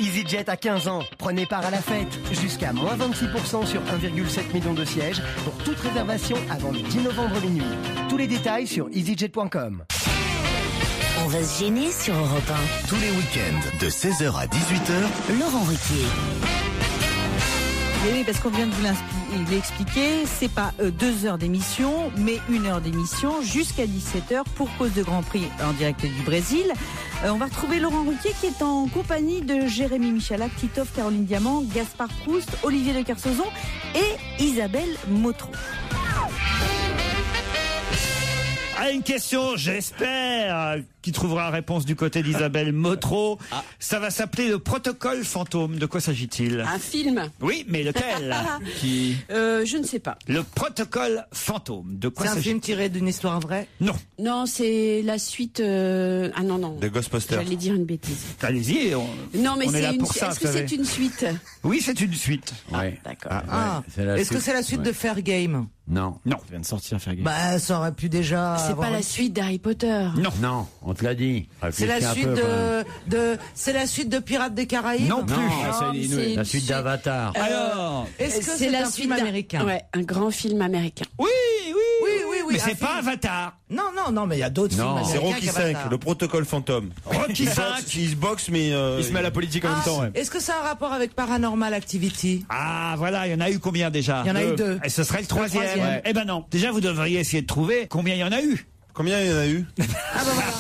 EasyJet a 15 ans. Prenez part à la fête. Jusqu'à moins 26% sur 1,7 million de sièges pour toute réservation avant le 10 novembre minuit. Tous les détails sur easyjet.com. On va se gêner sur Europe 1. Tous les week-ends, de 16h à 18h, Laurent Ruquier. Oui, parce qu'on vient de vous l'expliquer, c'est pas 2 heures d'émission, mais 1 heure d'émission jusqu'à 17h pour cause de Grand Prix en direct du Brésil. On va retrouver Laurent Ruquier qui est en compagnie de Jérémy Michalak, Titoff, Caroline Diamant, Gaspard Proust, Olivier de Kersauzon et Isabelle Motro. À une question, j'espère, qui trouvera la réponse du côté d'Isabelle Motro. Ça va s'appeler le protocole fantôme. De quoi s'agit-il? Un film? Oui, mais lequel? Je ne sais pas. Le protocole fantôme. De quoi C'est un s'agit-il? film tiré d'une histoire vraie? Non. Non, c'est la suite. Ah non. De Ghostbusters. J'allais dire une bêtise. Allez-y, Non, mais on est là c'est pour ça, Est-ce que c'est une suite? Oui, c'est une suite. Ouais. D'accord. Est-ce que c'est la suite de Fair Game? Non. Non. Ça vient de sortir, Fair Game. Bah, ça aurait pu déjà. C'est pas la suite d'Harry Potter. Non, on te l'a dit. C'est la suite c'est la suite de Pirates des Caraïbes? Non plus. c'est La suite d'Avatar. Alors, Est-ce que c'est la un suite film américain? Ouais, un grand film américain. oui. Oui, Mais un c'est pas film. Avatar. Non, mais il y a d'autres films Non. américains. C'est Rocky V, le protocole fantôme. Rocky V. Il se boxe, mais Il se met à la politique en même temps, ouais. Est-ce que ça a un rapport avec Paranormal Activity? Ah, voilà, il y en a eu combien déjà? Il y en a eu 2. Et ce serait le troisième. troisième. Eh ben non. Déjà, vous devriez essayer de trouver combien il y en a eu. combien il y en a eu? Ah, bah voilà.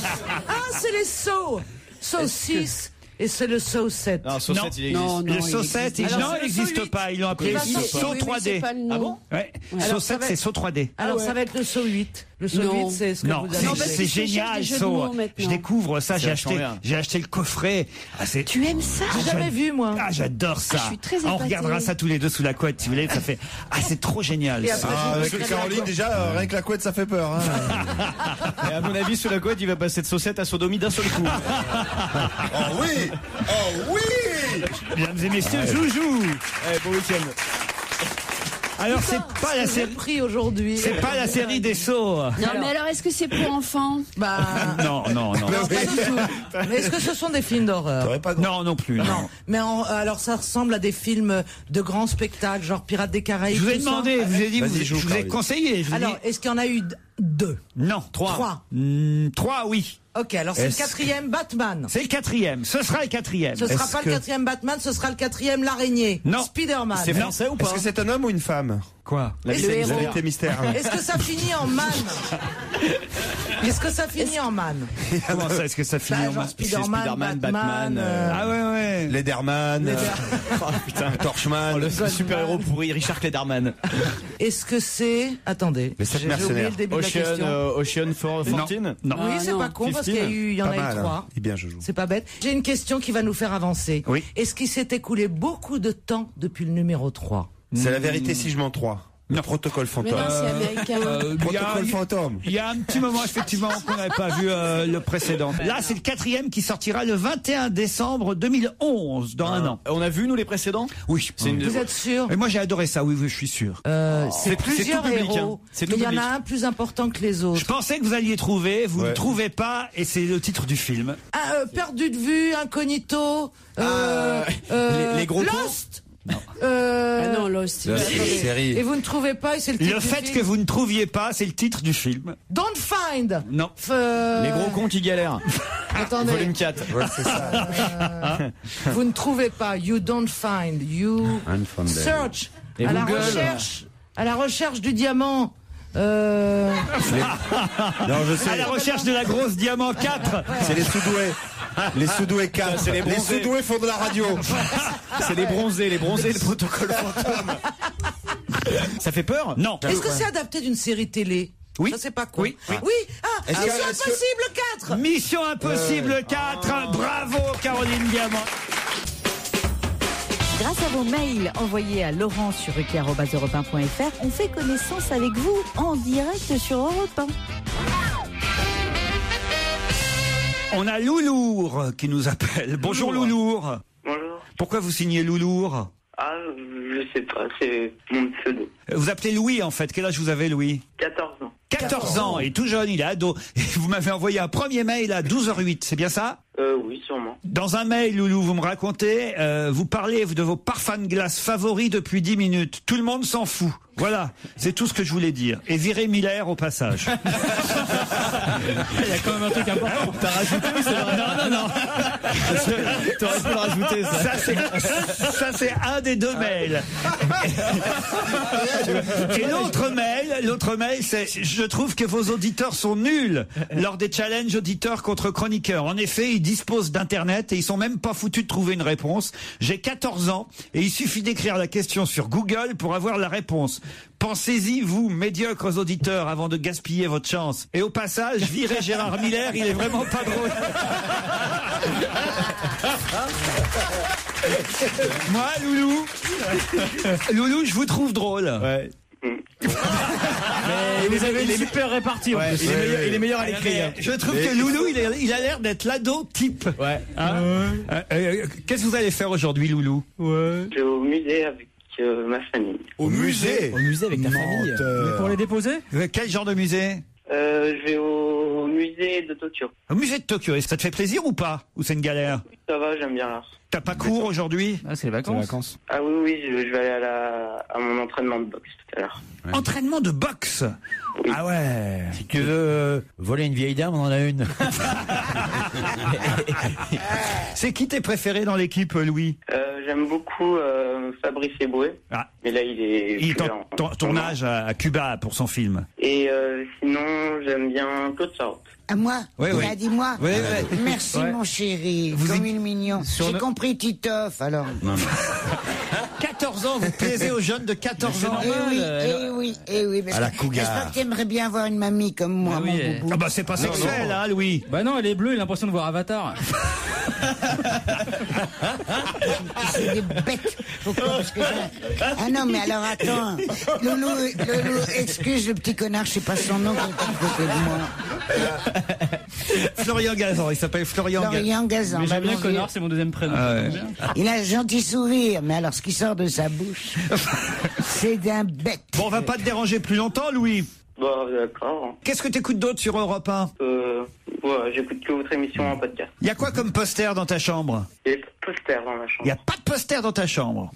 C'est les Saw. Saw 6 et c'est le Saw 7. Non, Saw 7, il existe. Non, Le il Saw 7, existe. non, Alors, il c'est le Saw n'existe 8. pas. Ils l'ont appelé Il va Saw sortir. Oui, mais c'est 3D. pas le nom. Ah bon? Ouais. Alors, Saw ça 7, va c'est être- Saw 3D. Alors ça va être le Saw 8. Le Saw Non. 8, c'est ce que Non, vous avez parce c'est qu'ils cherchent génial, des jeux de Saw. mots maintenant. Je découvre ça, C'est vachement bien. j'ai acheté le coffret. Ah, c'est... Tu aimes ça? J'ai jamais vu, moi. Ah, j'adore ça. Je suis très On épatée. regardera ça tous les deux sous la couette, si vous voulez. Ça fait, c'est trop génial. Et ça. après, Ah, je- avec Caroline, déjà, rien que la couette, ça fait peur. Hein. Et à mon avis, sous la couette, il va passer de saucette à sodomie d'un seul coup. Oh oui! Oh oui! Mesdames et messieurs, Joujou. Bon week-end. Alors, c'est pas la J'ai série, pris aujourd'hui. c'est pas la série des sauts. Non, mais alors, est-ce que c'est pour enfants? Bah, Non. non, pas du tout. Mais est-ce que ce sont des films d'horreur? T'aurais pas Non plus. Non. Mais alors ça ressemble à des films de grands spectacles, genre Pirates des Caraïbes. Je vous ai tout ça. demandé, je vous ai dit, Vas-y, je joue, vous ai Caroline. conseillé. Je vous ai Alors, dit, est-ce qu'il y en a eu 2? non, 3. 3, oui. Ok, alors c'est le 4e Batman. C'est le 4e. Ce sera le 4e. Ce sera Est-ce pas que- le 4e Batman, ce sera le 4e l'araignée. Non. Spider-Man. C'est français ou pas? Est-ce que c'est un homme ou une femme? Quoi? La Et vie, le c'est héros. mystère. Vérité mystère. Est-ce que ça finit en man? Est-ce que ça finit en man? Comment ça? Est-ce que ça finit Bah, en genre main? Spider-Man, Spider-Man, Batman. Batman, Ah ouais. Lederman, Oh putain. Torchman. Le super-héros pourri, Richard Klederman. Est-ce que c'est... Attendez, Les 7 j'ai oublié mercenaires. le début de la question. Ocean 14? Non. Oui, Ah, c'est non. pas con parce 15, qu'il y en Pas a eu mal, 3. hein. Eh bien, je joue. C'est pas bête. J'ai une question qui va nous faire avancer. Oui. Est-ce qu'il s'est écoulé beaucoup de temps depuis le numéro 3? C'est la vérité si je mens 3. Le protocole Mais fantôme. non, c'est américain. Protocole fantôme. Il y a un petit moment effectivement qu'on n'avait pas vu le précédent. Là, c'est le 4e qui sortira le 21 décembre 2011, dans un an. On a vu, nous, les précédents? Oui. C'est une- Vous êtes sûr? Et moi, j'ai adoré ça. Oui, je suis sûr. C'est plusieurs tout public, héros. hein. C'est Mais tout il y en public. a un plus important que les autres. Je pensais que vous alliez trouver. Vous ne Ouais. trouvez pas, et c'est le titre du film. Perdu de vue, incognito. les gros cons. Lost. Ah non, Lost. Là, c'est une série. Et vous ne trouvez pas, et c'est le titre Le du fait film. que vous ne trouviez pas, c'est le titre du film. Don't find. Non. Les gros cons qui galèrent. Attendez. Volume 4. Ouais, c'est ça. Vous ne trouvez pas. You don't find. You Unfounded. search. Et À la Google. recherche. À la recherche du diamant. Non, je sais. À la recherche de la grosse diamant 4. C'est les sous-doués. Les sous-doués 4. C'est les Les bronzés. sous-doués font de la radio. C'est les bronzés, le protocole fantôme. Ça fait peur? Non. Est-ce que c'est adapté d'une série télé? Oui. Ça, c'est pas con. Oui. Ah, Est-ce Mission que- est-ce que- Impossible 4. Mission Impossible 4. Bravo, Caroline Diamant. Grâce à vos mails envoyés à Laurent sur ruquier@europe1.fr, on fait connaissance avec vous en direct sur Europe 1. On a Loulour qui nous appelle. Bonjour Loulour. Bonjour. Pourquoi vous signez Loulour? Ah, je sais pas, c'est mon pseudo. Vous appelez Louis en fait. Quel âge vous avez, Louis? 14 ans. 14 ans, il est tout jeune, il est ado. Et vous m'avez envoyé un premier mail à 12h08, c'est bien ça? Oui, sûrement. Dans un mail, Loulou, vous me racontez, vous parlez de vos parfums de glace favoris depuis 10 minutes. Tout le monde s'en fout. Voilà, c'est tout ce que je voulais dire. Et virez Miller au passage. Il y a quand même un truc important. T'as rajouté, c'est vrai. Non. T'aurais pu le rajouter, ça. Ça, c'est un des deux mails. Et l'autre mail, c'est « Je trouve que vos auditeurs sont nuls lors des challenges auditeurs contre chroniqueurs. En effet, ils disposent d'Internet et ils sont même pas foutus de trouver une réponse. J'ai 14 ans et il suffit d'écrire la question sur Google pour avoir la réponse. Pensez-y, vous, médiocres auditeurs, avant de gaspiller votre chance. Et au passage, virez Gérard Miller, il est vraiment pas drôle. » Moi, Loulou, je vous trouve drôle. Ouais. Mais vous avez super réparti. Ouais, il est meilleur à l'écrire. Je trouve que Loulou, il a l'air d'être l'ado type. Ouais. Qu'est-ce que vous allez faire aujourd'hui, Loulou? Je vais au musée avec ma famille. Au musée? Au musée avec ta famille. Pour les déposer? Quel genre de musée? Je vais au musée de Tokyo. Au musée de Tokyo. Et ça te fait plaisir ou pas? Ou c'est une galère? Ça va, j'aime bien l'art. T'as pas cours aujourd'hui? Ah, c'est les vacances. Ah oui, je vais aller à mon entraînement de boxe tout à l'heure. Ouais. Entraînement de boxe? Oui. Ah ouais. Si tu veux voler une vieille dame, on en a une. C'est qui tes préférés dans l'équipe, Louis? J'aime beaucoup Fabrice Eboué. Ah. Mais là, il est est en tournage à Cuba pour son film. Et sinon, j'aime bien Claude Sarraute. À moi? Oui. Dis-moi. Oui. Merci, Ouais. mon chéri. Vous Comme y- il est mignon. J'ai compris Titoff, alors. 14 ans, vous plaisez aux jeunes de 14 ans? Eh oui. À la cougar. J'espère que t'aimerais bien avoir une mamie comme moi, Ah oui, mon boubou. Ah bah c'est pas sexuel, hein, Louis? Bah non, elle est bleue, il a l'impression de voir Avatar. C'est des bêtes. Pourquoi? Parce que ah non, mais alors attends. Loulou, excuse le petit connard, je sais pas son nom, qui est à côté de moi. Florian Gazan, il s'appelle Florian Gazan. Mais j'aime bien Bah, Connard, c'est mon deuxième prénom. Ah ouais. il a un gentil sourire, mais alors ce qui sort de sa bouche, c'est d'un bête. Bon, on va pas te déranger plus longtemps, Louis. Bon, d'accord. Qu'est-ce que t'écoutes d'autre sur Europe 1? J'écoute que votre émission en podcast. Il y a quoi comme poster dans ta chambre? Il y a pas de poster dans ma Il chambre. y a pas de poster dans ta chambre.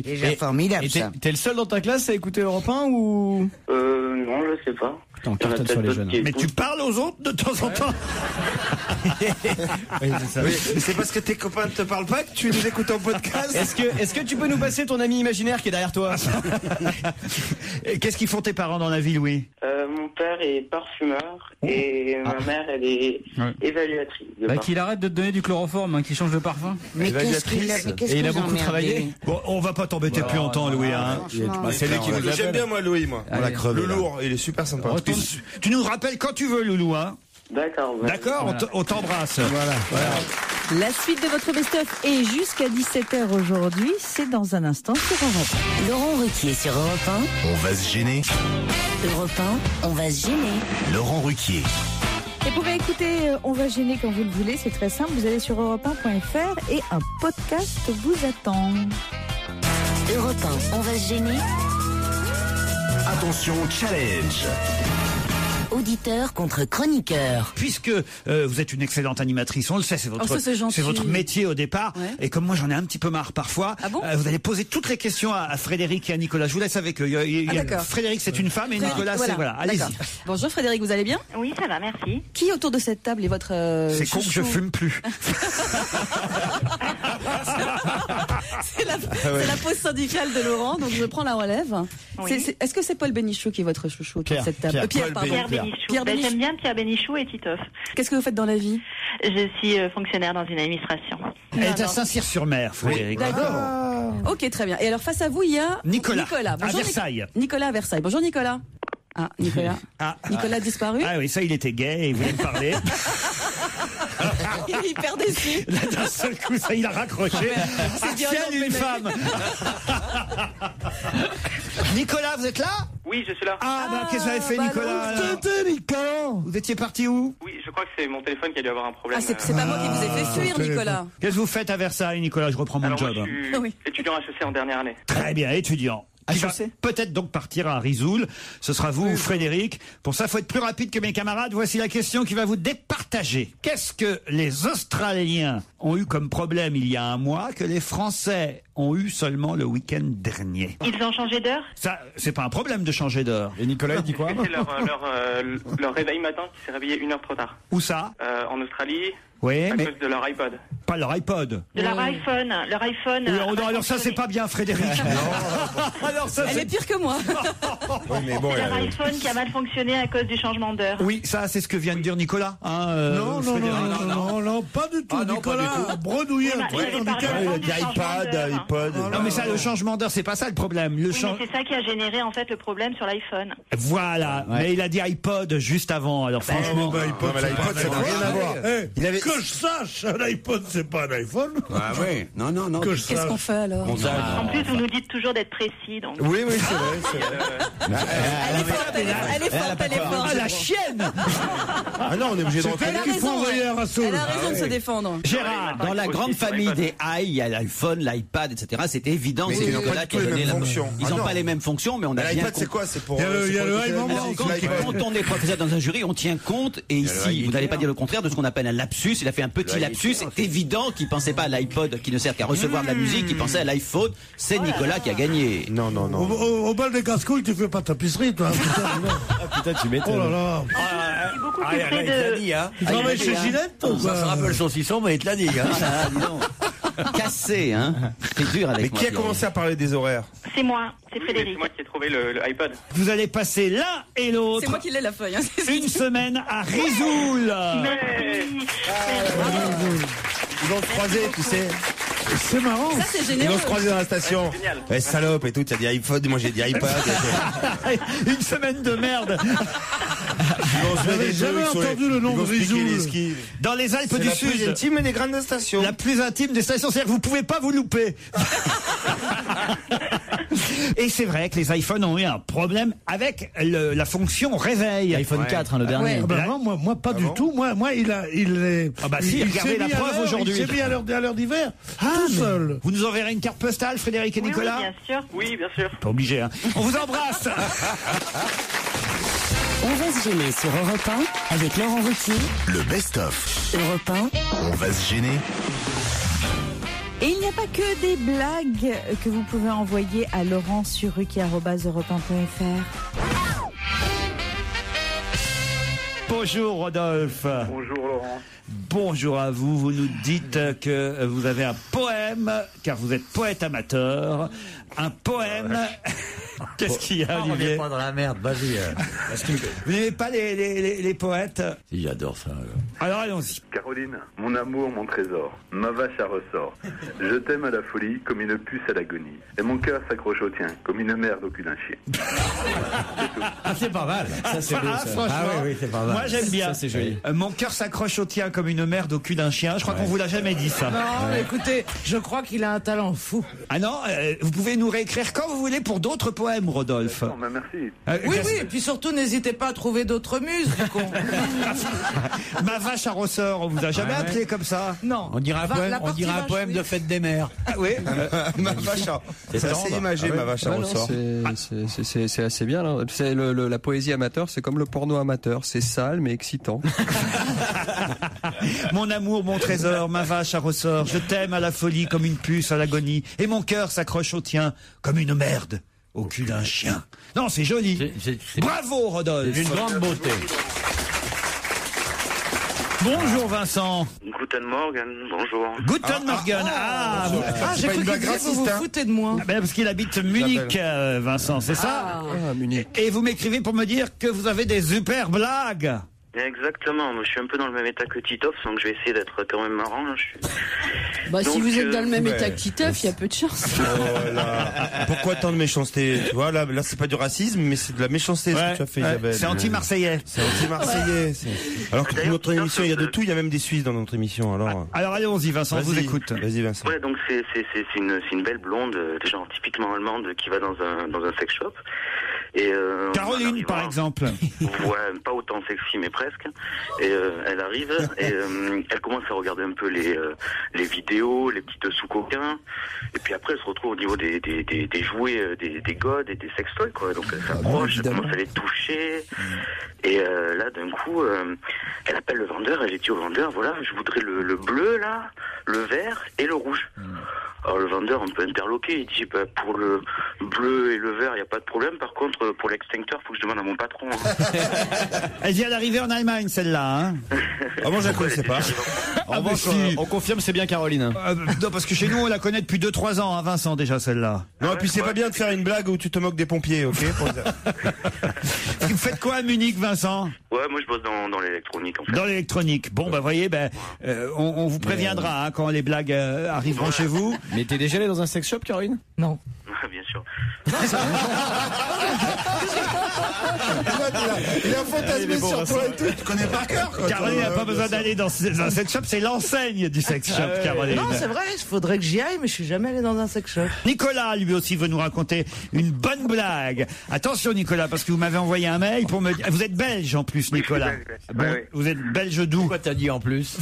Déjà formidable, Et ça. t'es le seul dans ta classe à écouter Europe 1 ou? Non, je sais pas. Putain, on Il y en a cartonne peut-être sur les d'autres jeunes. qui Mais tu écoutent. parles aux autres de temps en temps? Oui, c'est ça. Oui, mais c'est parce que tes copains ne te parlent pas que tu nous écoutes en podcast. Est-ce que tu peux nous passer ton ami imaginaire qui est derrière toi? Et qu'est-ce qu'ils font tes parents dans la vie, Louis? Mon père est parfumeur et ma mère, elle est évaluatrice. de Bah parfum. qu'il arrête de te donner du chloroforme, hein, qu'il change de parfum. Mais qu'est-ce qu'il a, mais qu'est-ce Et il que a vous beaucoup emmerdez? travaillé. Bon, on va pas t'embêter plus longtemps, Louis, hein. Franchement. Bah, c'est lui qui nous appelle. J'aime bien moi Louis, moi. On l'a Allez. crevé. Le lourd, il est super sympa. Retourne. Tu nous rappelles quand tu veux, Loulou, hein? D'accord. D'accord, on t'embrasse. Voilà. La suite de votre best-of est jusqu'à 17h aujourd'hui. C'est dans un instant sur Europe 1. Laurent Ruquier sur Europe On va se gêner. 1. Europe 1, on va se gêner. Laurent Ruquier. Et pour écouter On va gêner quand vous le voulez, c'est très simple. Vous allez sur europe1.fr et un podcast vous attend. Europe 1, on va se gêner. Attention, challenge. Auditeur contre chroniqueur. Puisque vous êtes une excellente animatrice, on le sait, c'est votre, Oh, ça, c'est gentil. c'est votre métier au départ. Ouais. Et comme moi j'en ai un petit peu marre parfois, Ah bon vous allez poser toutes les questions à Frédéric et à Nicolas. Je vous laisse avec eux. D'accord. Frédéric c'est une femme et Nicolas c'est voilà. Allez-y. D'accord. Bonjour Frédéric, vous allez bien? Oui, ça va, merci. Qui autour de cette table est votre C'est con que je chouchou? fume plus. C'est la pause syndicale de Laurent, donc je prends la relève. Oui. Est-ce que c'est Paul Bénichou qui est votre chouchou autour de cette table? Pierre, pardon. Pierre Bénichou. Pierre Ben, Bénichou. j'aime bien Pierre Bénichou et Titoff. Qu'est-ce que vous faites dans la vie? Je suis fonctionnaire dans une administration. Elle est à Saint-Cyr-sur-Mer, Frédéric. D'accord. Ok, très bien. Et alors face à vous, il y a Nicolas. Bonjour, À Versailles. Nicolas à Versailles. Bonjour Nicolas. Ah, Nicolas. Nicolas a disparu. Ah oui, ça il était gay et il voulait me parler. Il est hyper déçu. Là d'un seul coup, ça il a raccroché. C'est bien Tiens, emmêlé. une femme. Nicolas, vous êtes là? Oui, je suis là. Ah bah qu'est-ce que vous avez fait, bah Nicolas? alors Vous étiez parti où? Oui, je crois que c'est mon téléphone qui a dû avoir un problème. Ah, c'est pas moi qui vous ai fait fuir, Nicolas. Qu'est-ce que vous faites à Versailles, Nicolas? Je reprends mon Alors, job. moi, je suis Oui. étudiant HEC en dernière année. Très bien, étudiant. qui va peut-être donc partir à Risoul. Ce sera vous, Frédéric. Pour ça, il faut être plus rapide que mes camarades. Voici la question qui va vous départager. Qu'est-ce que les Australiens ont eu comme problème il y a un mois que les Français ont eu seulement le week-end dernier? Ils ont changé d'heure? Ça, c'est pas un problème de changer d'heure. Et Nicolas, il dit quoi? C'est leur réveil matin qui s'est réveillé 1 heure trop tard. Où ça? En Australie. Oui, à mais cause de leur iPod. Pas leur iPod. De leur iPhone. Leur iPhone. Oui, alors ça, c'est pas bien, Frédéric. Alors ça, Elle est pire que moi. Oui, mais bon, C'est leur iPhone qui a mal fonctionné à cause du changement d'heure. Oui, ça, c'est ce que vient de dire Nicolas. Hein, Non, pas du tout. Nicolas a bredouillé un truc en iPod. Non, mais ça, le changement d'heure, c'est pas ça le problème. Oui, mais c'est ça qui a généré en fait le problème sur l'iPhone. Voilà, mais il a dit iPod juste avant. Alors franchement, l'iPod, ça n'a rien à voir. Que je sache, un iPod, c'est pas un iPhone. Ah oui, non. Qu'est-ce qu'on fait alors? En plus, vous nous dites toujours d'être précis. Donc... Oui, c'est vrai. Elle est forte. Ah, la chienne. Ah non, on est obligé de Elle a raison, elle a raison de se défendre. Gérard, dans la grande famille des i, il y a l'iPhone, l'iPad, etc. C'est évident, c'est Nicolas qui a donné la fonctions. Ils n'ont pas les mêmes fonctions, mais on a bien. L'iPad, c'est quoi? C'est pour. Il y a le iMovie. Quand on est professeur dans un jury, on tient compte, et ici, vous n'allez pas dire le contraire de ce qu'on appelle un lapsus. Il a fait un petit lapsus. C'est évident qu'il pensait pas à l'iPod qui ne sert qu'à recevoir de la musique, il pensait à l'iPhone. C'est Nicolas qui a gagné. Non. Au bal des casse-couilles, tu fais pas tapisserie, toi. Putain, tu m'étonnes. Oh là là. Je suis beaucoup plus près de... Tu travailles chez Ginette ou quoi? Ça se rappelle saucisson, mais il te l'a dit. Cassé, hein. C'est dur avec moi. Mais qui a commencé à parler des horaires? C'est moi, c'est Frédéric. C'est moi qui ai trouvé le iPod. vous allez passer l'un et l'autre C'est moi qui l'ai la feuille. une semaine à Risoul. Ils vont se croiser, tu sais. C'est marrant. Ça, c'est Ils généreux. vont se croiser dans la station. Eh, salope et tout, t'as dit iPhone, moi j'ai dit iPad. Une semaine de merde. J'avais jamais entendu le nom de Risoul. Dans les Alpes du La plus Sud. intime des grandes stations. La plus intime des stations, c'est-à-dire que vous pouvez pas vous louper. Et c'est vrai que les iPhones ont eu un problème avec la fonction réveil. iPhone 4, le dernier. Ah ben non, moi pas du tout. Moi, il est. Ah bah si, regardez la preuve aujourd'hui. Il s'est mis à l'heure d'hiver, tout seul. Vous nous enverrez une carte postale, Frédéric et Nicolas? Oui, bien sûr. Oui, bien sûr. Pas obligé, hein. On vous embrasse. On va se gêner sur Europe 1 avec Laurent Ruquier. Le best-of. Europe 1. On va se gêner. Et il n'y a pas que des blagues que vous pouvez envoyer à Laurent sur ruquier@europe1.fr. Bonjour Rodolphe. Bonjour Laurent. Bonjour à vous. Vous nous dites que vous avez un poème, car vous êtes poète amateur. Un poème. Qu'est-ce qu'il y a, On Olivier? n'est pas dans la merde, vas-y. Vous n'aimez pas les poètes? Si, j'adore ça. Alors allons-y. Caroline, mon amour, mon trésor, ma vache à ressort. Je t'aime à la folie comme une puce à l'agonie. Et mon cœur s'accroche au tien comme une merde au cul d'un chien. Ah, c'est pas mal. Ça, c'est beau, ça. Franchement, oui, c'est pas mal. moi j'aime bien. Ça, c'est joli. Mon cœur s'accroche au tien comme une merde au cul d'un chien. Je crois qu'on vous l'a jamais dit ça. Non, mais écoutez, je crois qu'il a un talent fou. Ah non, vous pouvez nous réécrire quand vous voulez pour d'autres poèmes, Rodolphe. Non, mais merci. Oui, et puis surtout, n'hésitez pas à trouver d'autres muses, du con. Ma vache à ressort, on vous a jamais appelé comme ça? Non. On dirait un poème de fête des mères. Ah oui. Ma vache à... C'est assez imagé, ma vache à ressort. C'est assez bien. Là. C'est la poésie amateur, c'est comme le porno amateur. C'est sale mais excitant. Mon amour, mon trésor, ma vache à ressort. Je t'aime à la folie comme une puce à l'agonie. Et mon cœur s'accroche au tien comme une merde au cul d'un chien. Non, c'est joli. Bravo, Rodolphe. C'est une grande beauté. Bonjour, Vincent. Guten Morgen, bonjour. Guten Morgen. J'ai cru que vous vous foutez de moi. Ah ben parce qu'il habite Munich, Vincent, c'est ça? Munich. Et vous m'écrivez pour me dire que vous avez des super blagues. Exactement, moi je suis un peu dans le même état que Titoff, donc je vais essayer d'être quand même marrant. Bah, si Donc, vous êtes dans le même ouais. état que Titeuf, il y a peu de chance. Oh là. Pourquoi tant de méchanceté? Tu vois, là c'est pas du racisme, mais c'est de la méchanceté ce que tu as fait, Isabelle. C'est anti-marseillais. C'est anti-marseillais. Alors que dans notre émission, il y a de tout, il y a même des Suisses dans notre émission. Alors allons-y, Vincent, on vous écoute. Vas-y, Vincent. Ouais, donc c'est une belle blonde, genre typiquement allemande, qui va dans un sex shop. Et Caroline, par exemple. Ouais, pas autant sexy, mais presque. Et elle arrive et elle commence à regarder un peu les vidéos, les petites sous-coquins. Et puis après, elle se retrouve au niveau des jouets, des godes et des sextoys, quoi. Donc elle s'approche, elle commence à les toucher. Et là, d'un coup, elle appelle le vendeur. Elle dit au vendeur, voilà, je voudrais le bleu, là, le vert et le rouge. Alors le vendeur un peu interloqué, il dit bah, pour le bleu et le vert, il n'y a pas de problème. Par contre, pour l'extincteur, il faut que je demande à mon patron. Hein. Elle vient d'arriver en Allemagne, celle-là. Hein. Ah, moi, je la connaissais pas. En revanche, on confirme, c'est bien Caroline. Non, parce que chez nous, on la connaît depuis 2-3 ans, hein, Vincent, déjà, celle-là. Non, et puis c'est pas bien de faire une blague où tu te moques des pompiers, ok? Vous faites quoi à Munich, Vincent? Ouais, moi je bosse dans l'électronique, en fait. Dans l'électronique. Bon, bah voyez, on vous préviendra hein, quand les blagues arriveront chez vous. Mais t'es déjà allé dans un sex shop, Caroline? Non. Bien sûr. Il a fantasmé sur toi et tout, tu connais par cœur. Caroline n'a pas besoin d'aller dans un sex shop, c'est l'enseigne du sex shop, Caroline. Non, c'est vrai, il faudrait que j'y aille, mais je suis jamais allé dans un sex shop. Nicolas, lui aussi, veut nous raconter une bonne blague. Attention, Nicolas, parce que vous m'avez envoyé un mail pour me dire... Vous êtes belge, en plus, Nicolas. Bon, vous êtes belge d'où? Pourquoi t'as dit en plus?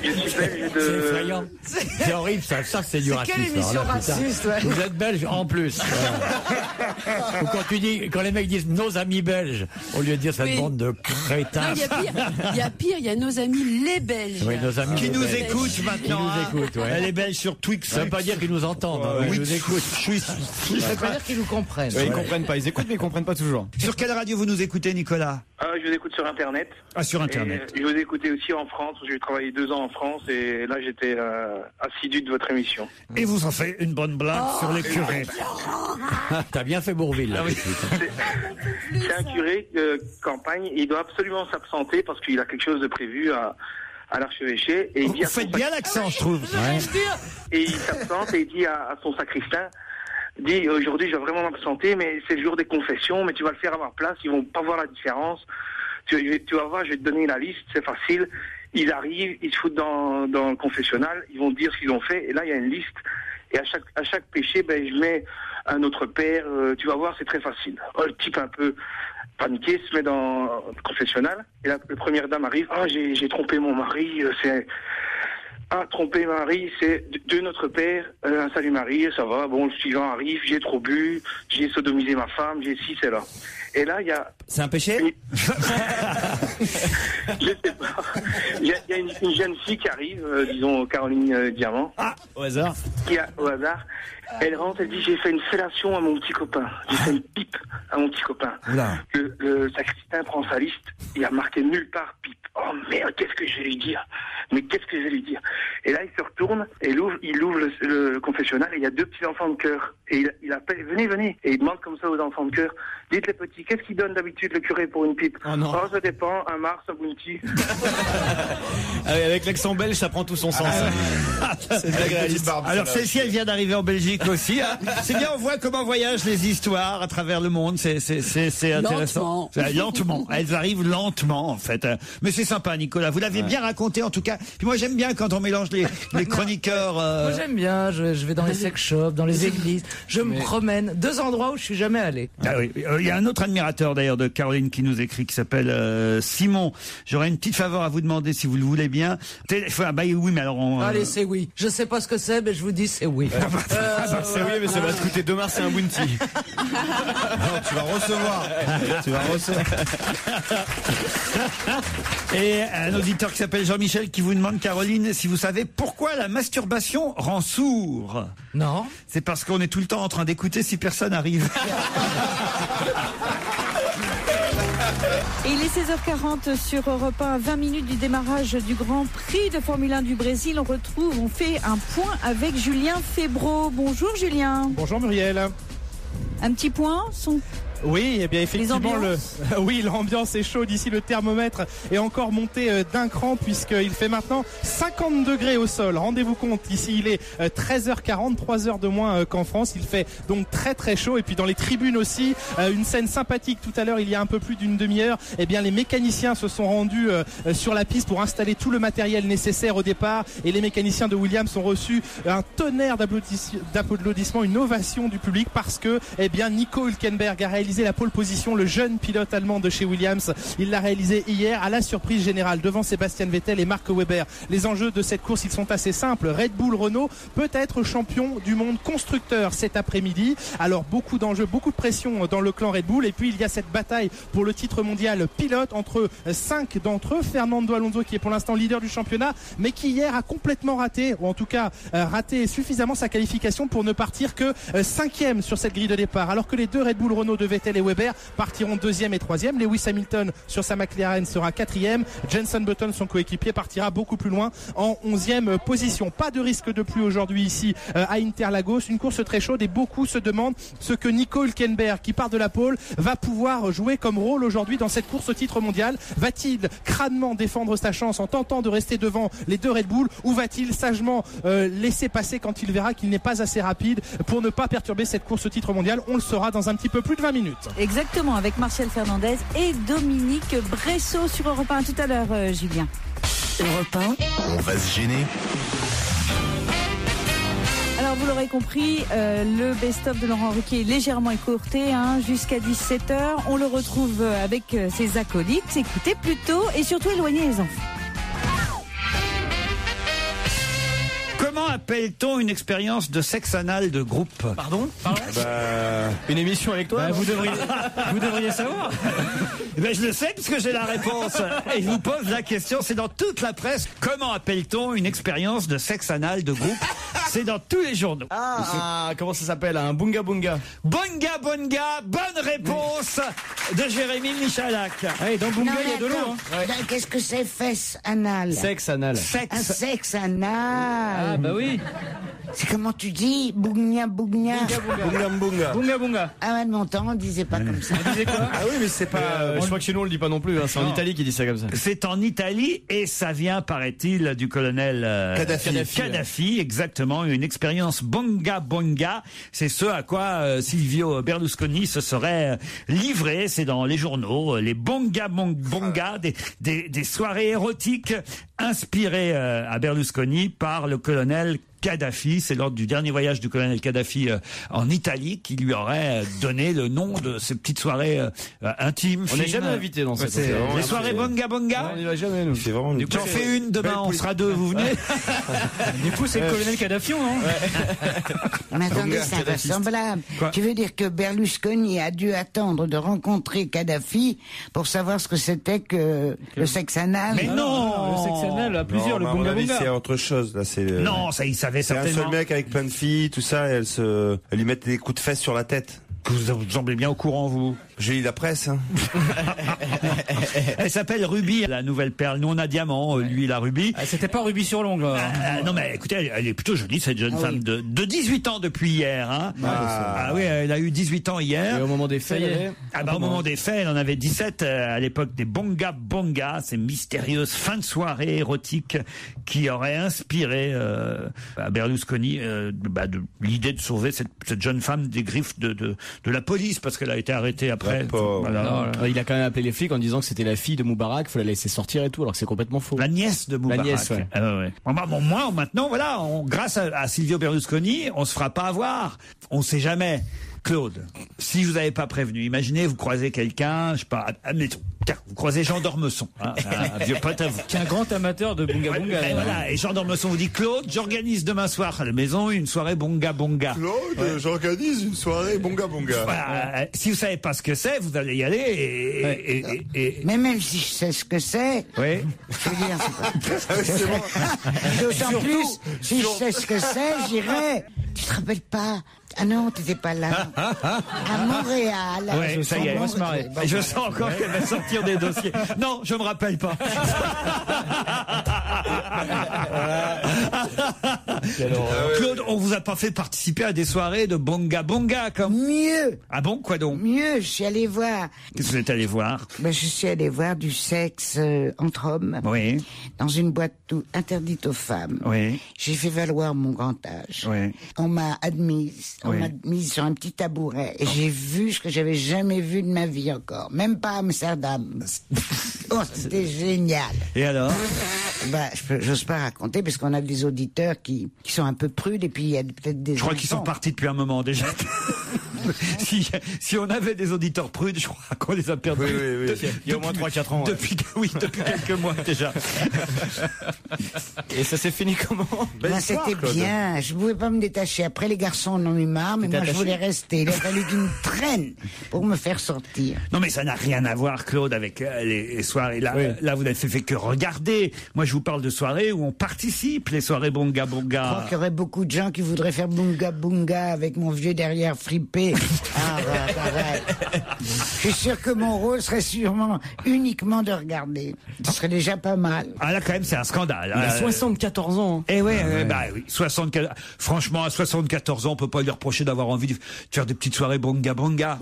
Je suis belge de... C'est effrayant. C'est horrible, ça c'est du racisme. Quelle émission raciste, ouais. Vous êtes belge en plus. Ou quand les mecs disent nos amis belges, au lieu de dire cette bande de crétins. Il y a pire, il y a nos amis les Belges. Oui, nos amis qui les nous Belges. Écoutent maintenant. Qui nous écoutent, ouais. Elle est belge sur Twix. Ça veut pas dire qu'ils nous entendent. Hein, oui, ils nous écoutent. Ça veut pas dire qu'ils nous comprennent. Ils comprennent pas. Ils écoutent, mais ils comprennent pas toujours. Sur quelle radio vous nous écoutez, Nicolas? Je vous écoute sur Internet. Ah, sur Internet. Et je vous ai écouté aussi en France. J'ai travaillé 2 ans en France et là j'étais assidu de votre émission. Et vous en faites une bonne blague sur les curés. T'as bien fait Bourville. Là, oui. C'est un curé de campagne. Il doit absolument s'absenter parce qu'il a quelque chose de prévu à l'archevêché. Et vous faites bien l'accent, je trouve. Ouais. Et il s'absente et il dit à son sacristain, dit aujourd'hui je vais vraiment m'absenter, mais c'est le jour des confessions, mais tu vas le faire à ma place, ils vont pas voir la différence. Tu vas voir, je vais te donner la liste, c'est facile. Ils arrivent, ils se foutent dans le confessionnal, ils vont dire ce qu'ils ont fait, et là il y a une liste. Et à chaque péché, je mets un autre père, tu vas voir, c'est très facile. Le type un peu paniqué se met dans le confessionnal, et la première dame arrive, j'ai trompé mon mari, tromper Marie, c'est de notre Père, un salut Marie, ça va, bon, le suivant arrive, j'ai trop bu, j'ai sodomisé ma femme, j'ai ci, c'est là. Et là, il y a... C'est un péché? Je sais pas. Il y a une jeune fille qui arrive, disons Caroline Diamant. Ah, au hasard. Au hasard. Elle rentre, elle dit, j'ai fait une fellation à mon petit copain. J'ai fait une pipe à mon petit copain. Le sacristain prend sa liste, il a marqué nulle part pipe. Oh merde, qu'est-ce que je vais lui dire? Mais qu'est-ce que je vais lui dire? Et là, il se retourne, et il ouvre le confessionnal, et il y a 2 petits enfants de cœur. Et il appelle, venez. Et il demande comme ça aux enfants de cœur, dites les petits, qu'est-ce qu'il donne d'habitude le curé pour une pipe? Ça dépend, un Mars, un Bounty. Avec l'accent belge, ça prend tout son sens. C'est agréable. Alors celle-ci, elle vient d'arriver en Belgique aussi. Hein. C'est bien, on voit comment voyagent les histoires à travers le monde. C'est intéressant. Lentement. Elles arrivent lentement, en fait. Mais c'est sympa, Nicolas. Vous l'avez bien raconté, en tout cas. Puis moi, j'aime bien quand on mélange les chroniqueurs. Moi, j'aime bien. Je vais dans les sex shops, dans les églises. Je me promène. 2 endroits où je suis jamais allé. Ah oui. Il y a un autre admirateur, d'ailleurs, de Caroline qui nous écrit, qui s'appelle Simon. J'aurais une petite faveur à vous demander, si vous le voulez bien. Oui, mais alors... Allez, c'est oui. Je sais pas ce que c'est, mais je vous dis c'est oui. C'est oui, mais ça va te coûter 2 mars et un bounty. Non, tu vas recevoir. Et un auditeur qui s'appelle Jean-Michel qui vous demande, Caroline, si vous savez pourquoi la masturbation rend sourd. Non. C'est parce qu'on est tout le temps en train d'écouter si personne arrive. Et il est 16h40 sur Europe 1, 20 minutes du démarrage du Grand Prix de Formule 1 du Brésil. On fait un point avec Julien Febvreau. Bonjour Julien. Bonjour Muriel. Un petit point Oui, et bien effectivement, Les l'ambiance est chaude ici. Le thermomètre est encore monté d'un cran puisqu'il fait maintenant 50 degrés au sol. Rendez-vous compte, ici il est 13h40, 3 heures de moins qu'en France. Il fait donc très très chaud. Et puis dans les tribunes aussi, une scène sympathique tout à l'heure, il y a un peu plus d'une demi-heure. Eh bien les mécaniciens se sont rendus sur la piste pour installer tout le matériel nécessaire au départ. Et les mécaniciens de Williams ont reçu un tonnerre d'applaudissements, une ovation du public parce que Nico Hülkenberg a réalisé la pole position, le jeune pilote allemand de chez Williams. Il l'a réalisé hier à la surprise générale devant Sébastien Vettel et Mark Webber. Les enjeux de cette course, ils sont assez simples. Red Bull Renault peut être champion du monde constructeur cet après-midi. Alors beaucoup d'enjeux, beaucoup de pression dans le clan Red Bull. Et puis il y a cette bataille pour le titre mondial pilote entre 5 d'entre eux. Fernando Alonso qui est pour l'instant leader du championnat, mais qui hier a complètement raté, ou en tout cas raté suffisamment sa qualification pour ne partir que 5e sur cette grille de départ. Alors que les deux Red Bull Renault de Vettel et Weber partiront 2e et 3e. Lewis Hamilton sur sa McLaren sera 4e. Jenson Button, son coéquipier, partira beaucoup plus loin en 11e position. Pas de risque de pluie aujourd'hui ici à Interlagos. Une course très chaude et beaucoup se demandent ce que Nico Hülkenberg, qui part de la pole, va pouvoir jouer comme rôle aujourd'hui dans cette course au titre mondial. Va-t-il crânement défendre sa chance en tentant de rester devant les deux Red Bull, ou va-t-il sagement laisser passer quand il verra qu'il n'est pas assez rapide pour ne pas perturber cette course au titre mondial? On le saura dans un petit peu plus de 20 minutes. Exactement, avec Martial Fernandez et Dominique Bressot sur Europe 1. Tout à l'heure, Julien. Europe 1. On va se gêner. Alors vous l'aurez compris, le best-of de Laurent Ruquier est légèrement écourté jusqu'à 17h. On le retrouve avec ses acolytes. Écoutez plutôt et surtout éloignez les enfants. Comment appelle-t-on une expérience de sexe anal de groupe? Pardon Une émission avec toi? Vous devriez savoir. Je le sais parce que j'ai la réponse. Et je vous pose la question, c'est dans toute la presse. Comment appelle-t-on une expérience de sexe anal de groupe? C'est dans tous les journaux. Comment ça s'appelle? Un bunga bunga. Bunga bunga, bonne réponse de Jérémy Michalak. Hey, dans bunga, il y a de l'eau. Qu'est-ce que c'est fesse anal? Sexe anal. Un sexe anal. Ah bah oui. C'est comment tu dis? Bougna bougna. Bunga bunga. Bunga bunga. Ah ouais, de mon temps, on disait pas comme ça. On disait quoi? Ah oui, mais c'est pas. Je crois que chez nous on le dit pas non plus. C'est en Italie qui dit ça comme ça. C'est en Italie et ça vient, paraît-il, du colonel Kadhafi, exactement. Une expérience bunga bunga. C'est ce à quoi Silvio Berlusconi se serait livré. C'est dans les journaux. Les bunga bunga, des soirées érotiques inspirées à Berlusconi par le colonel Kadhafi. C'est lors du dernier voyage du colonel Kadhafi en Italie qui lui aurait donné le nom de ces petites soirées intimes. On n'est jamais invité dans cette les soirées bunga bunga. On n'y va jamais nous. J'en fais une demain, on sera deux, vous venez? Du coup, c'est le colonel Kadhafi, non? Mais attendez, c'est invraisemblable. Tu veux dire que Berlusconi a dû attendre de rencontrer Kadhafi pour savoir ce que c'était que le sexe anal? Mais non, le sexe anal à plusieurs, le bunga bunga. C'est autre chose là. Non, ça il savait c'est certainement. un seul mec avec plein de filles, tout ça, et elles lui mettent des coups de fesses sur la tête. Vous semblez bien au courant, vous. J'ai lu la presse. Elle s'appelle Ruby, la nouvelle perle. Nous, on a diamant, lui, la Ruby. C'était pas Ruby sur l'ongle. Non, mais écoutez, elle est plutôt jolie, cette jeune femme de 18 ans depuis hier. Oui, elle a eu 18 ans hier. Et au moment des faits, au moment des faits, elle en avait 17 à l'époque des Bonga Bonga, ces mystérieuses fins de soirée érotiques qui auraient inspiré à Berlusconi de l'idée de sauver cette jeune femme des griffes de la police, parce qu'elle a été arrêtée après. Voilà. Il a quand même appelé les flics en disant que c'était la fille de Moubarak, faut la laisser sortir et tout, alors que c'est complètement faux. La nièce de Moubarak. La nièce, ouais. Moi, maintenant, voilà, grâce à Silvio Berlusconi, on se fera pas avoir. On sait jamais. Claude, si je vous avais pas prévenu, imaginez, vous croisez quelqu'un, je sais pas, admettons, tiens, vous croisez Jean d'Ormesson, un vieux pote à vous. Qui est un grand amateur de bunga bunga. Voilà, et Jean d'Ormesson vous dit, Claude, j'organise demain soir à la maison une soirée bunga bunga. Claude, j'organise une soirée bunga bunga. Voilà, si vous savez pas ce que c'est, vous allez y aller Mais même si je sais ce que c'est, oui. Je veux dire, c'est bon. D'autant plus, si je sais ce que c'est, j'irai. Tu te rappelles pas? Ah non, t'étais pas là. À Montréal. Ouais, ça y est, on va se marrer. Je sens encore qu'elle va sortir des dossiers. Non, je me rappelle pas. Claude, on vous a pas fait participer à des soirées de bonga bonga comme... Mieux. Ah bon, quoi donc? Mieux, je suis allé voir. Qu'est-ce que vous êtes allé voir? Je suis allé voir du sexe entre hommes. Oui. Dans une boîte interdite aux femmes. Oui. J'ai fait valoir mon grand âge. Oui. On m'a admise sur un petit tabouret. Et j'ai vu ce que j'avais jamais vu de ma vie encore. Même pas à Amsterdam. Oh, c'était génial. Et alors? J'ose pas raconter parce qu'on a des auditeurs qui sont un peu prudes et puis il y a peut-être des Je crois qu'ils sont partis depuis un moment déjà. Si on avait des auditeurs prudes, je crois qu'on les a perdus. Oui. Il y a au moins 3-4 ans. Depuis quelques mois déjà. Et ça s'est fini comment? C'était bien. Je pouvais pas me détacher. Après, les garçons en ont eu marre, mais moi, je voulais rester. Il a fallu qu'ils me traînent pour me faire sortir. Non, mais ça n'a rien à voir, Claude, avec les soirées. Là, vous n'avez fait que regarder. Moi, je vous parle de soirées où on participe, les soirées bonga bonga. Je crois qu'il y aurait beaucoup de gens qui voudraient faire bunga bunga avec mon vieux derrière fripé. Je suis sûr que mon rôle serait sûrement uniquement de regarder. Ce serait déjà pas mal. Ah là, quand même, c'est un scandale. Il a 74 ans. Eh oui, 74. Franchement, à 74 ans, on peut pas lui reprocher d'avoir envie de faire des petites soirées bonga bonga.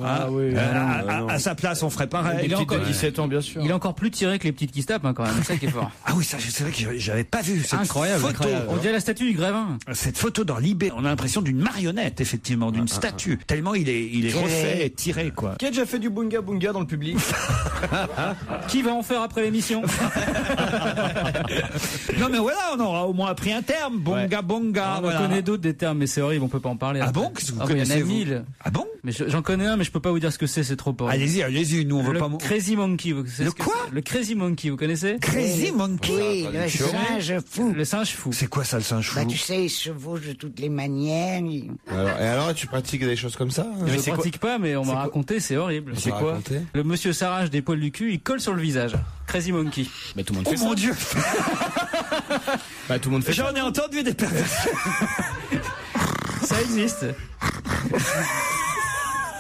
À sa place, on ferait pareil. Il a encore 17 ans, bien sûr. Il est encore plus tiré que les petites qui se tapent, quand même. C'est ça qui est fort. Ah oui, ça, c'est vrai que j'avais pas vu cette incroyable. On dirait la statue du Grévin. Cette photo dans Libé, on a l'impression d'une marionnette, effectivement, d'une statue. Tellement il est refait et tiré, quoi. Qui a déjà fait du bunga bunga dans le public? Qui va en faire après l'émission? Non mais voilà, on aura au moins appris un terme, bonga bonga. On connaît d'autres des termes, mais c'est horrible, on peut pas en parler. Ah bon? Qu'est-ce que vous connaissez? Il y en a 1000. Ah bon? Mais j'en connais un, mais je peux pas vous dire ce que c'est trop horrible. Allez-y, nous on veut pas. Le Crazy Monkey, vous connaissez? Le quoi? Le Crazy Monkey, vous connaissez? Crazy Monkey? Oui, le singe fou. Le singe fou. C'est quoi ça, le singe fou? Tu sais, il se chevauche de toutes les manières. Alors, tu pratiques des choses comme ça? Je ne pratique pas, mais on m'a raconté, c'est horrible. C'est quoi? Le monsieur s'arrache des poils du cul, il colle sur le visage. Crazy Monkey. Mais tout le monde fait ça. Oh mon Dieu! Tout le monde fait ça. J'en ai entendu des perversions. Ça existe.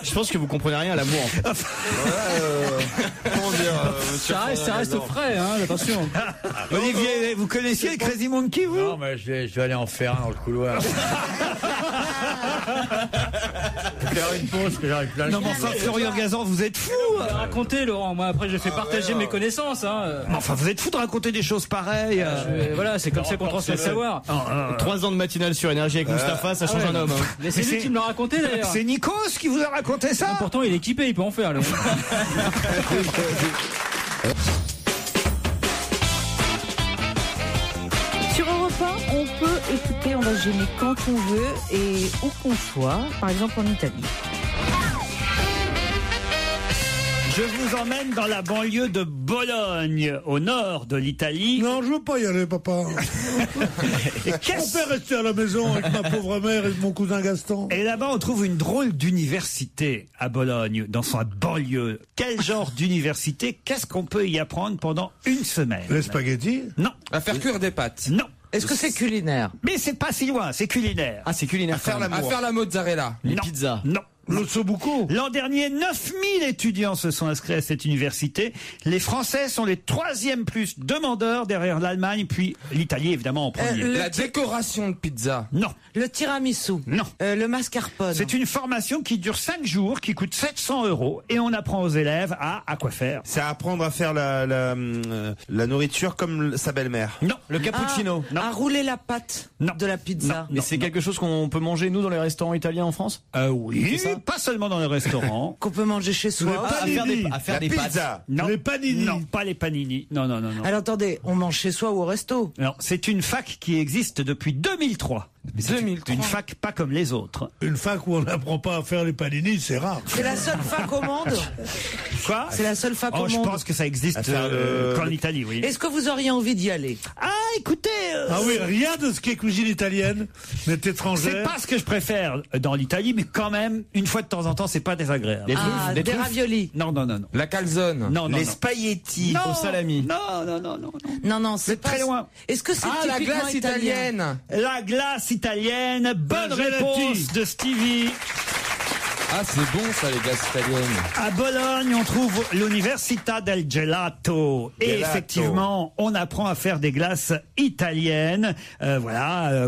Je pense que vous comprenez rien à l'amour, en fait. Comment dire, ça reste frais, hein, attention. Olivier, vous connaissiez Crazy Monkey, vous? Non, mais je vais aller en faire un dans le couloir. Faire une pause, que j'arrive plein. Non, mais enfin, Florian Gazan, vous êtes fou! Racontez, Laurent. Moi, après, je fais partager mes connaissances, hein. Enfin, vous êtes fou de raconter des choses pareilles. Voilà, c'est comme ça qu'on transmet le savoir. 3 ans de matinale sur Énergie avec Mustapha, ça change un homme. Hein. Mais c'est lui qui me l'a raconté, d'ailleurs. C'est Nikos qui vous a raconté ça? Pourtant, il est équipé, il peut en faire, lui. Sur Europe 1, on peut écouter On va se gêner quand on veut et où qu'on soit, par exemple en Italie. Je vous emmène dans la banlieue de Bologne, au nord de l'Italie. Non, je veux pas y aller, papa. Et On peut rester à la maison avec ma pauvre mère et mon cousin Gaston. Et là-bas, on trouve une drôle d'université à Bologne, dans sa banlieue. Quel genre d'université? Qu'est-ce qu'on peut y apprendre pendant une semaine? Les spaghettis? Non. À faire cuire des pâtes? Non. Est-ce que c'est culinaire? Mais c'est pas si loin, c'est culinaire. Ah, c'est culinaire. À faire la mozzarella? Les pizzas? Non. L'ossobuco. L'an dernier, 9000 étudiants se sont inscrits à cette université. Les Français sont les 3e plus demandeurs derrière l'Allemagne, puis l'Italie évidemment en premier. La décoration de pizza? Non. Le tiramisu? Non. Le mascarpone? C'est une formation qui dure 5 jours, qui coûte 700 € et on apprend aux élèves à quoi faire. C'est apprendre à faire la nourriture comme sa belle-mère. Non. Le cappuccino? Non. À rouler la pâte de la pizza? Mais c'est quelque chose qu'on peut manger, nous, dans les restaurants italiens en France? Oui, pas seulement dans les restaurants. Qu'on peut manger chez soi? À faire des pâtes? Non. Les panini? Non, pas les panini. Non. Alors attendez, on mange chez soi ou au resto? Non, c'est une fac qui existe depuis 2003. Mais c'est 2003. une fac pas comme les autres. Une fac où on n'apprend pas à faire les panini, c'est rare. C'est la seule fac au monde? Quoi? C'est la seule fac au Je monde? pense que ça existe qu'en Italie, oui. Est-ce que vous auriez envie d'y aller? Ah, écoutez... Ah oui, rien de ce qui est cuisine italienne n'est étrangère. C'est pas ce que je préfère dans l'Italie, mais quand même, une fois de temps en temps, c'est pas désagréable. Des raviolis? Non. La calzone? Non. Les spaghettis au salami? Non, c'est très loin. Est-ce que c'est la glace italienne? La glace italienne. Bonne réponse de Stevie. Ah, c'est bon ça, les glaces italiennes. À Bologne, on trouve l'Università del Gelato. Et effectivement, on apprend à faire des glaces italiennes.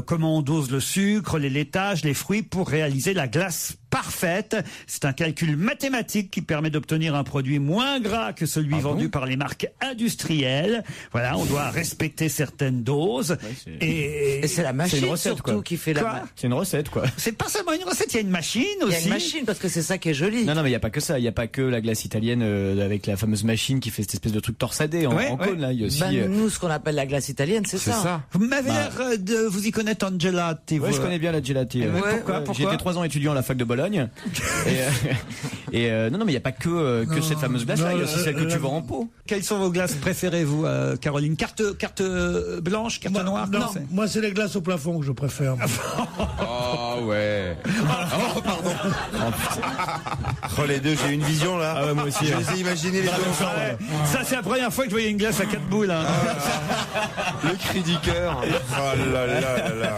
Comment on dose le sucre, les laitages, les fruits pour réaliser la glace parfaite. C'est un calcul mathématique qui permet d'obtenir un produit moins gras que celui vendu par les marques industrielles. Voilà, on doit respecter certaines doses. Et c'est la machine une recette, surtout qui fait la. C'est une recette, quoi. C'est pas seulement une recette, il y a une machine aussi. Il y a une machine parce que c'est ça qui est joli. Non, mais il n'y a pas que ça. Il n'y a pas que la glace italienne avec la fameuse machine qui fait cette espèce de truc torsadé en cône, là. Il y a aussi. Nous, ce qu'on appelle la glace italienne, c'est ça. Vous m'avez l'air de vous y connaître en gelati. Ouais, je connais bien la gelati. Pourquoi J'ai été 3 ans étudiant à la fac de Bologne. non, mais il n'y a pas que cette fameuse glace-là. Il y a aussi celle que tu vends en pot. Quelles sont vos glaces préférées, vous, Caroline? Carte blanche, carte noire? Non, moi, c'est les glaces au plafond que je préfère. Oh, ouais. Oh, pardon. Oh, les deux, j'ai une vision là. Ah ouais, moi aussi. Je les ai imaginés les deux. Ça, c'est la première fois que je voyais une glace à 4 boules. Hein. Le cri du cœur. Oh là là là là.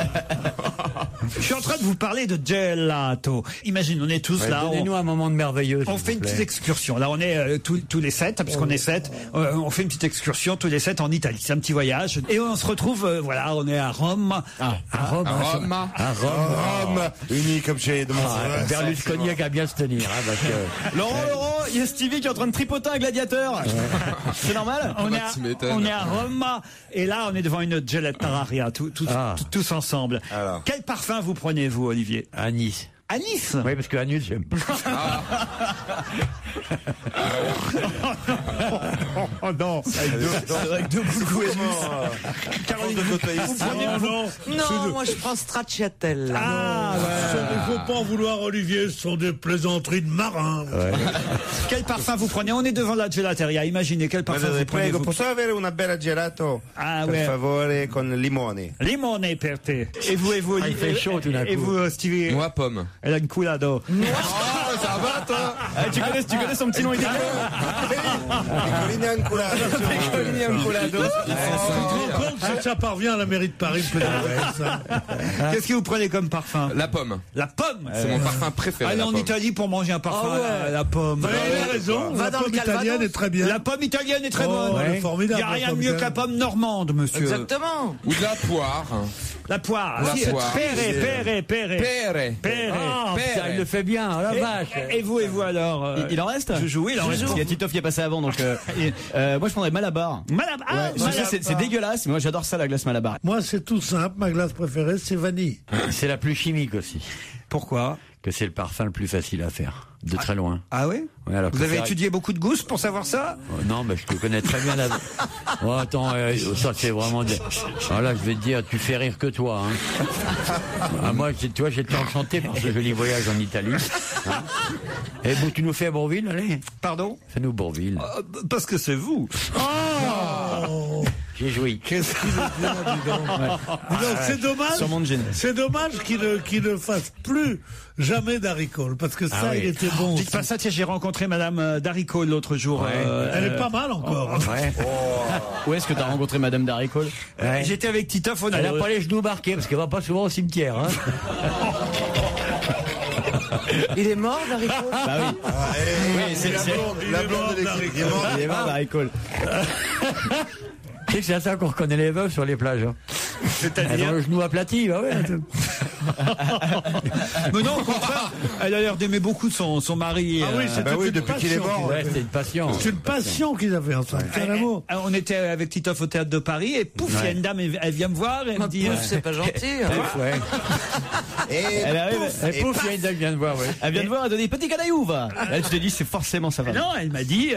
Je suis en train de vous parler de gelato. Imagine, on est tous là. Donnez-nous un moment de merveilleux. On fait une petite excursion. Là, on est tous les 7, puisqu'on est 7. On fait une petite excursion tous les 7 en Italie. C'est un petit voyage. Et on se retrouve, on est à Rome. À Rome. Unis comme chez Berlusconi a qu'à bien se tenir. Laurent, il y a Stevie qui est en train de tripoter un gladiateur. C'est normal? On est à Rome. Et là, on est devant une gelateria, tous ensemble. Alors. Quel parfum vous prenez, vous, Olivier? À Nice. À Nice? Oui, parce que à Nice, j'aime pas. Oh non. Avec deux coups Caroline, Non, moi je prends Stracciatella. Il ne faut pas en vouloir, Olivier, ce sont des plaisanteries de marins. Quel parfum vous prenez? On est devant la gelateria. Imaginez, quel parfum vous prenez? Prego, posso avere una bella gelato? Per favore, con limone. Limone per te. Et vous, Il fait chaud tout d'un coup. Et vous, Stevie? Moi, pomme. Elle a une coulado. Oh, ça va, toi? Tu connais son petit nom italien? Ça parvient à la mairie de Paris. Qu'est-ce que vous prenez comme parfum? La pomme. La pomme. C'est mon parfum préféré. Allez en Italie pour manger un parfum. La pomme. Vous avez raison. La pomme italienne est très bien. La pomme italienne est très bonne. Elle est formidable. Il n'y a rien de mieux que la pomme normande, monsieur. Exactement. Ou de la poire. La poire. La poire. Péré. Ça, il le fait bien, la vache. Et vous alors? Il en reste? Je joue, il en reste. Il y a Titoff qui est passé avant, donc moi je prendrais Malabar. Malabar. C'est dégueulasse, mais moi j'adore ça, la glace Malabar. Moi, c'est tout simple. Ma glace préférée, c'est vanille. C'est la plus chimique aussi. Pourquoi? Que c'est le parfum le plus facile à faire, de très loin. Ah oui? Ouais, alors vous avez étudié beaucoup de gousses pour savoir ça? Non, mais je te connais très bien la. Oh, attends, ça c'est vraiment. Alors là, je vais te dire, tu fais rire que toi. Hein. Moi, tu vois, j'étais enchanté par ce joli voyage en Italie. Hein. Et bon, tu nous fais à Bourville, allez. Pardon? Fais-nous Bourville. Parce que c'est vous. J'ai joui. Qu'est-ce qu'il est bien, dis donc. C'est dommage. C'est dommage qu'il ne fasse plus jamais d'haricole, parce que ça, il était bon. Dites pas ça, tiens, j'ai rencontré Madame Daricole l'autre jour. Elle est pas mal encore. Où est-ce que t'as rencontré Madame Daricole? J'étais avec Titoff. Elle n'a pas les genoux marqués, parce qu'elle va pas souvent au cimetière. Hein. Il est mort, Daricole? Bah oui. Oui, c'est la blonde de l'équipe. Il est mort, Daricole. Tu sais que c'est à ça qu'on reconnaît les veuves sur les plages. Hein. C'est-à-dire le genou aplati, bah ouais. Mais non, au contraire, elle a l'air d'aimer beaucoup son mari. Ah oui, c'est depuis qu'il est mort. Ouais, c'était une passion. C'est une passion qu'ils avaient ensemble. C'est un amour. On était avec Titoff au théâtre de Paris et pouf, il y a une dame, elle vient me voir et elle me dit. C'est pas gentil. Elle arrive, et pouf, il y a une dame qui vient de voir, ouais. Elle vient de voir, elle a donné petit canaillou, va. Elle te dit, c'est forcément ça va. Non, elle m'a dit,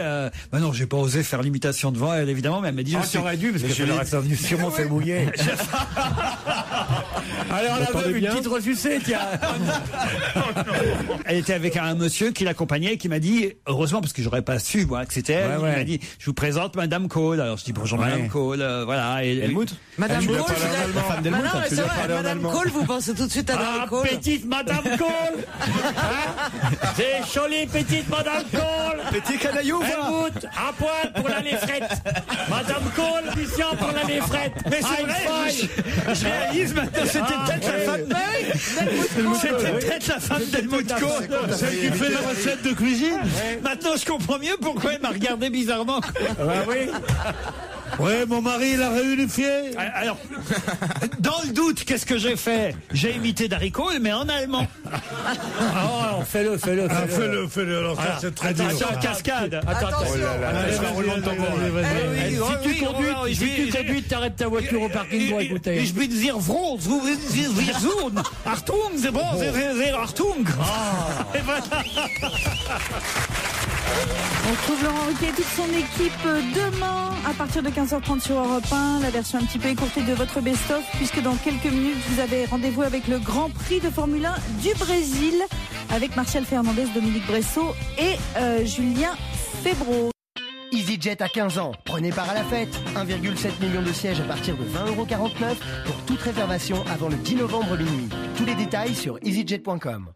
bah non, j'ai pas osé faire l'imitation devant elle, évidemment, mais elle m'a dit, tu aurais dû, parce que je l'aurais sûrement fait mouiller. Alors la veuve, une petite ressucée, tiens. Elle était avec un monsieur qui l'accompagnait et qui m'a dit, heureusement, parce que j'aurais pas su, moi, que c'était elle, il m'a dit, je vous présente Madame Cole. Alors je dis, bonjour Madame Cole, voilà. Helmut? Madame Cole, femme d'Helmut. non, c'est vrai, Madame Cole, vous pensez tout de suite à Daricole. Petite Madame Cole. C'est jolie petite Madame Cole. Petit canaillou, va. Helmut, à pointe pour la léfrette. Madame Cole, Lucien pour la léfrette. Mais c'est vrai, je réalise maintenant, c'était peut-être la femme C'était peut-être la femme d'Helmut Kohl. Celle qui fait la recette de cuisine. Maintenant, je comprends mieux pourquoi elle m'a regardé bizarrement. oui. Ouais, mon mari, il a réunifié. Alors, dans le doute, qu'est-ce que j'ai fait? J'ai imité Darry Cole, mais en allemand. Oh, fais-le. Ah, fais-le. Alors, ça, c'est très dur. Attention, cascade. Attends. Si tu conduis, t'arrêtes ta voiture au parking pour écouter. Ich bin sehr froh, wir suchen. Achtung, c'est bon, c'est Achtung. Et voilà. On retrouve Laurent Ruquier et toute son équipe demain à partir de 15h30 sur Europe 1. La version un petit peu écourtée de votre best-of, puisque dans quelques minutes, vous avez rendez-vous avec le Grand Prix de Formule 1 du Brésil avec Martial Fernandez, Dominique Bressot et Julien Febvre. EasyJet à 15 ans. Prenez part à la fête. 1,7 million de sièges à partir de 20,49 € pour toute réservation avant le 10 novembre minuit. Tous les détails sur easyjet.com.